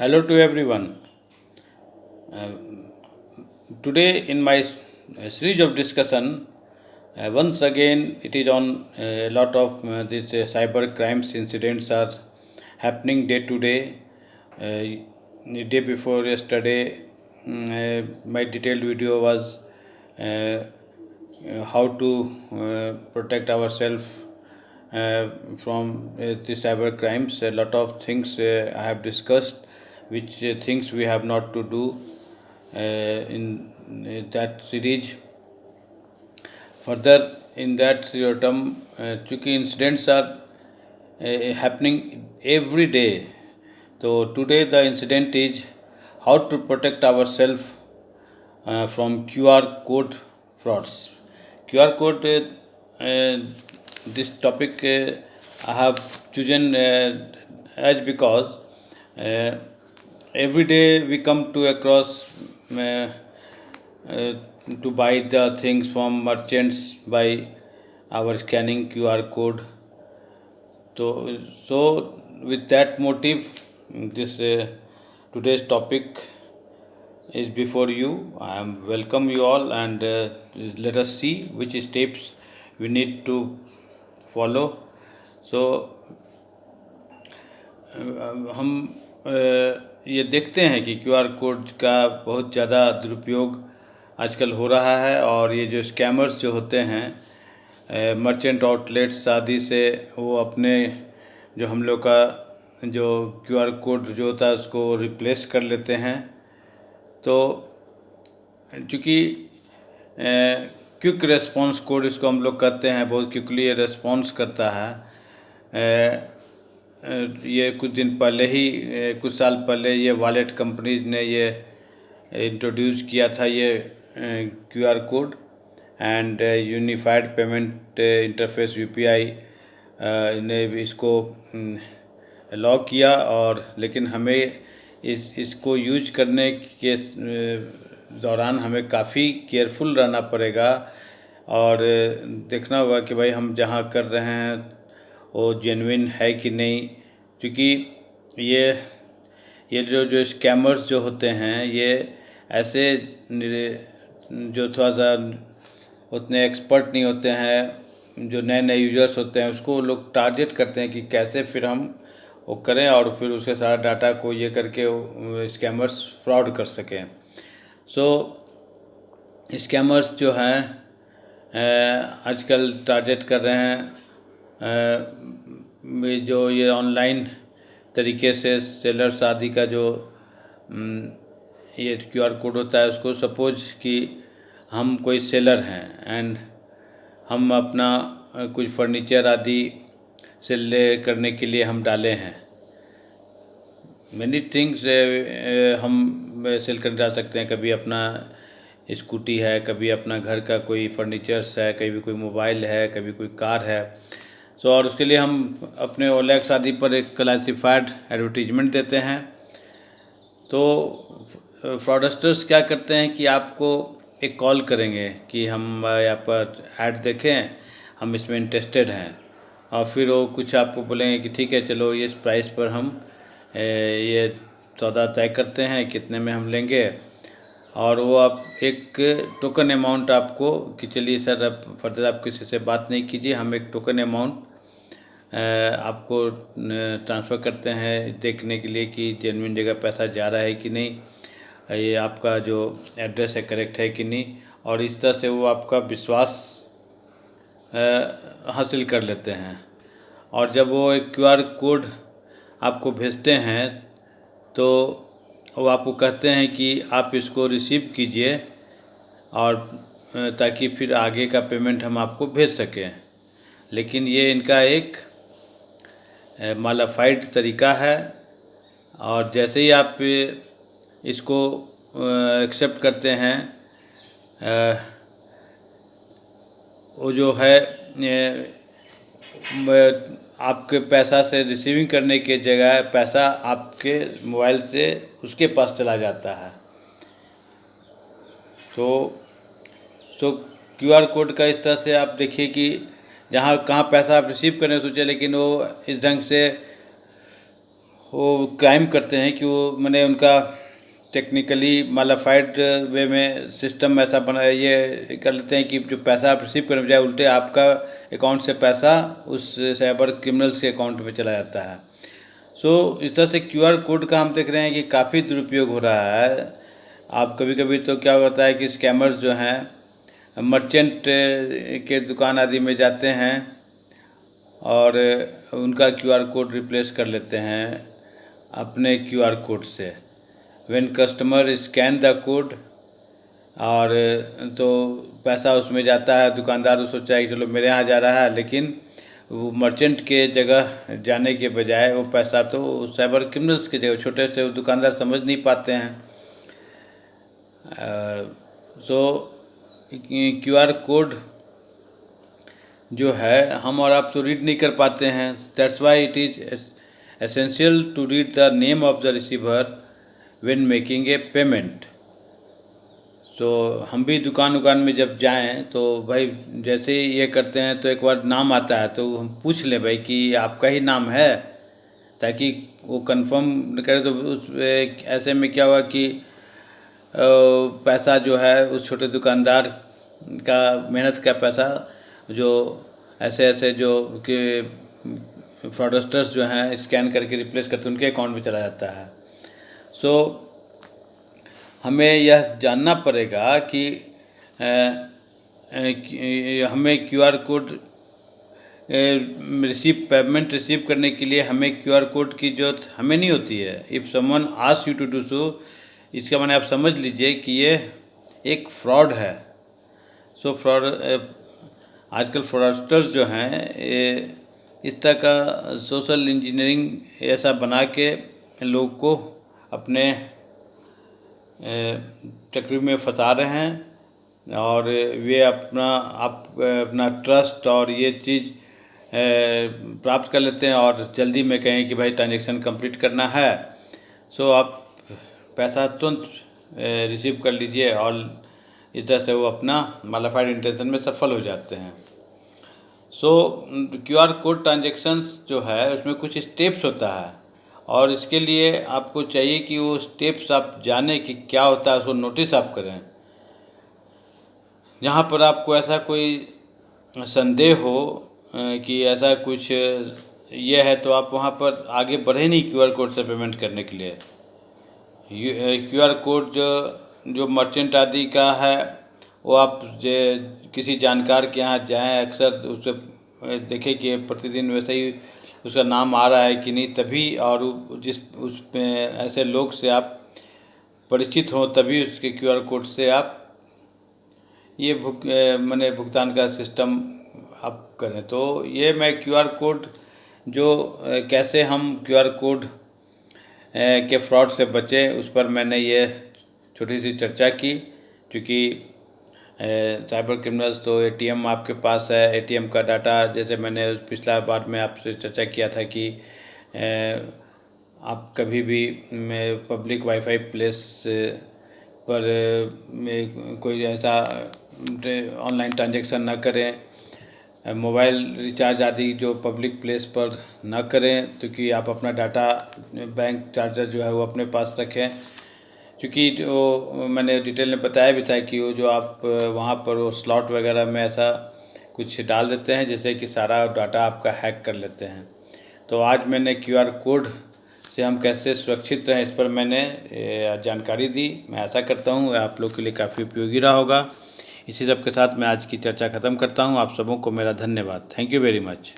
Hello to everyone. Uh, Today, in my series of discussion, once again it is on a lot of these cyber crimes incidents are happening day to day. The day before yesterday, my detailed video was how to protect ourselves from the cyber crimes. A lot of things I have discussed, which things we have not to do in that series. Further, in that term, chunki incidents are happening every day. So today the incident is how to protect ourselves from QR code frauds. QR code, this topic I have chosen as because uh, every day we come to across uh, uh, to buy the things from merchants by our scanning QR code. So with that motive, this today's topic is before you. I am welcome you all, and let us see which steps we need to follow. So हम ये देखते हैं कि QR code का बहुत ज़्यादा दुरुपयोग आजकल हो रहा है, और ये जो स्कैमर्स जो होते हैं मर्चेंट आउटलेट्स आदि से, वो अपने जो हम लोग का जो क्यूआर कोड जो होता है उसको रिप्लेस कर लेते हैं। तो चूँकि क्विक रेस्पॉन्स कोड इसको हम लोग कहते हैं, बहुत क्विकली ये रेस्पॉन्स करता है। ये कुछ दिन पहले ही कुछ साल पहले ये वॉलेट कंपनीज ने ये इंट्रोड्यूस किया था ये QR code and unified payment interface UPI ने भी इसको लॉन्च किया। और लेकिन हमें इसको यूज करने के दौरान हमें काफ़ी केयरफुल रहना पड़ेगा, और देखना होगा कि भाई हम जहाँ कर रहे हैं वो जेन्युइन है कि नहीं। क्योंकि ये जो स्कैमर्स जो होते हैं, ये ऐसे जो थोड़ा सा उतने एक्सपर्ट नहीं होते हैं, जो नए नए यूजर्स होते हैं, उसको लोग टारगेट करते हैं कि कैसे फिर हम वो करें और फिर उसके सारा डाटा को ये करके स्कैमर्स फ्रॉड कर सकें। सो स्कैमर्स जो हैं आजकल टारगेट कर रहे हैं जो ये ऑनलाइन तरीके से सेलर्स आदि का जो ये क्यूआर कोड होता है, उसको सपोज कि हम कोई सेलर हैं एंड हम अपना कुछ फर्नीचर आदि सेल करने के लिए हम डाले हैं। मैनी थिंग्स हम सेल कर डाल सकते हैं, कभी अपना स्कूटी है, कभी अपना घर का कोई फर्नीचर्स है, कभी कोई मोबाइल है, कभी कोई कार है। सो और उसके लिए हम अपने ओलेक्स आदि पर एक क्लासिफाइड एडवर्टीजमेंट देते हैं। तो फ्रॉडस्टर्स क्या करते हैं कि आपको एक कॉल करेंगे कि हम यहाँ पर ऐड देखें, हम इसमें इंटरेस्टेड हैं, और फिर वो कुछ आपको बोलेंगे कि ठीक है चलो इस प्राइस पर हम ये सौदा तय करते हैं, कितने में हम लेंगे। और वो आप एक टोकन अमाउंट आपको कि चलिए सर अब फर्दर आप किसी से बात नहीं कीजिए, हम एक टोकन अमाउंट आपको ट्रांसफ़र करते हैं देखने के लिए कि जेन्युइन जगह पैसा जा रहा है कि नहीं, ये आपका जो एड्रेस है करेक्ट है कि नहीं। और इस तरह से वो आपका विश्वास हासिल कर लेते हैं। और जब वो एक क्यूआर कोड आपको भेजते हैं तो वो आपको कहते हैं कि आप इसको रिसीव कीजिए, और ताकि फिर आगे का पेमेंट हम आपको भेज सकें। लेकिन ये इनका एक मालाफाइड तरीका है, और जैसे ही आप इसको एक्सेप्ट करते हैं, वो जो है आपके पैसा से रिसीविंग करने के जगह पैसा आपके मोबाइल से उसके पास चला जाता है। तो क्यूआर कोड का इस तरह से आप देखिए कि जहाँ कहाँ पैसा आप रिसीव करने सोचे, लेकिन वो इस ढंग से वो क्राइम करते हैं कि वो मैंने उनका टेक्निकली मालाफाइड वे में सिस्टम ऐसा बना ये कर लेते हैं कि जो पैसा आप रिसीव करने बजाय उल्टे आपका अकाउंट से पैसा उस साइबर क्रिमिनल्स के अकाउंट में चला जाता है। सो इस तरह से क्यूआर कोड का हम देख रहे हैं कि काफ़ी दुरुपयोग हो रहा है। आप कभी कभी तो क्या होता है कि स्कैमर्स जो हैं मर्चेंट के दुकान आदि में जाते हैं और उनका क्यूआर कोड रिप्लेस कर लेते हैं अपने क्यूआर कोड से। When customer scan the code और तो पैसा उसमें जाता है, दुकानदार सोचता है कि चलो मेरे यहाँ जा रहा है, लेकिन वो मर्चेंट के जगह जाने के बजाय वो पैसा तो साइबर क्रिमिनल्स के जगह, छोटे से वो दुकानदार समझ नहीं पाते हैं। सो क्यूआर कोड जो है हम और आप तो रीड नहीं कर पाते हैं। That's why it is essential to read the name of the receiver when making a payment. तो हम भी दुकान में जब जाएं तो भाई जैसे ही ये करते हैं तो एक बार नाम आता है तो हम पूछ लें भाई कि आपका ही नाम है, ताकि वो कंफर्म करे। तो उस ऐसे में क्या हुआ कि पैसा जो है उस छोटे दुकानदार का मेहनत का पैसा जो ऐसे जो कि फ्रॉडस्टर्स जो हैं स्कैन करके रिप्लेस करते हैं उनके अकाउंट में चला जाता है। सो हमें यह जानना पड़ेगा कि हमें क्यूआर कोड पेमेंट रिसीव करने के लिए हमें क्यूआर कोड की ज़रूरत हमें नहीं होती है। If someone ask you to do so, इसका माने आप समझ लीजिए कि ये एक फ्रॉड है। सो फ्रॉड आजकल फ्रॉडस्टर्स जो हैं इस तरह का सोशल इंजीनियरिंग ऐसा बना के लोग को अपने चक्र में फंसा रहे हैं और वे अपना ट्रस्ट और ये चीज़ प्राप्त कर लेते हैं और जल्दी में कहें कि भाई ट्रांजेक्शन कंप्लीट करना है, सो आप पैसा तुरंत रिसीव कर लीजिए और इस तरह से वो अपना मालाफाइड इंटेंशन में सफल हो जाते हैं। सो क्यूआर कोड ट्रांजेक्शन्स जो है उसमें कुछ स्टेप्स होता है और इसके लिए आपको चाहिए कि वो स्टेप्स आप जाने कि क्या होता है, उसको नोटिस आप करें। जहाँ पर आपको ऐसा कोई संदेह हो कि ऐसा कुछ ये है तो आप वहाँ पर आगे बढ़े नहीं क्यूआर कोड से पेमेंट करने के लिए। क्यूआर कोड जो मर्चेंट आदि का है वो आप किसी जानकार के यहाँ जाएं, अक्सर उससे देखें कि प्रतिदिन वैसे ही उसका नाम आ रहा है कि नहीं, तभी और उस पे ऐसे लोग से आप परिचित हों तभी उसके क्यूआर कोड से आप ये भुगतान का सिस्टम आप करें। तो ये मैं क्यूआर कोड जो कैसे हम क्यूआर कोड के फ्रॉड से बचें उस पर मैंने ये छोटी सी चर्चा की। क्योंकि साइबर क्रिमिनल्स तो एटीएम आपके पास है, एटीएम का डाटा, जैसे मैंने पिछला बार में आपसे चर्चा किया था कि आप कभी भी पब्लिक वाईफाई प्लेस पर कोई ऐसा ऑनलाइन ट्रांजैक्शन ना करें, मोबाइल रिचार्ज आदि जो पब्लिक प्लेस पर ना करें, क्योंकि आप अपना डाटा बैंक चार्जर जो है वो अपने पास रखें। क्योंकि जो मैंने डिटेल में बताया भी था कि वो जो आप वहाँ पर वो स्लॉट वगैरह में ऐसा कुछ डाल देते हैं जैसे कि सारा डाटा आपका हैक कर लेते हैं। तो आज मैंने क्यूआर कोड से हम कैसे सुरक्षित रहें इस पर मैंने जानकारी दी। मैं आशा करता हूँ आप लोग के लिए काफ़ी उपयोगी रहा होगा। इसी सब के साथ मैं आज की चर्चा ख़त्म करता हूँ। आप सबों को मेरा धन्यवाद। Thank you very much.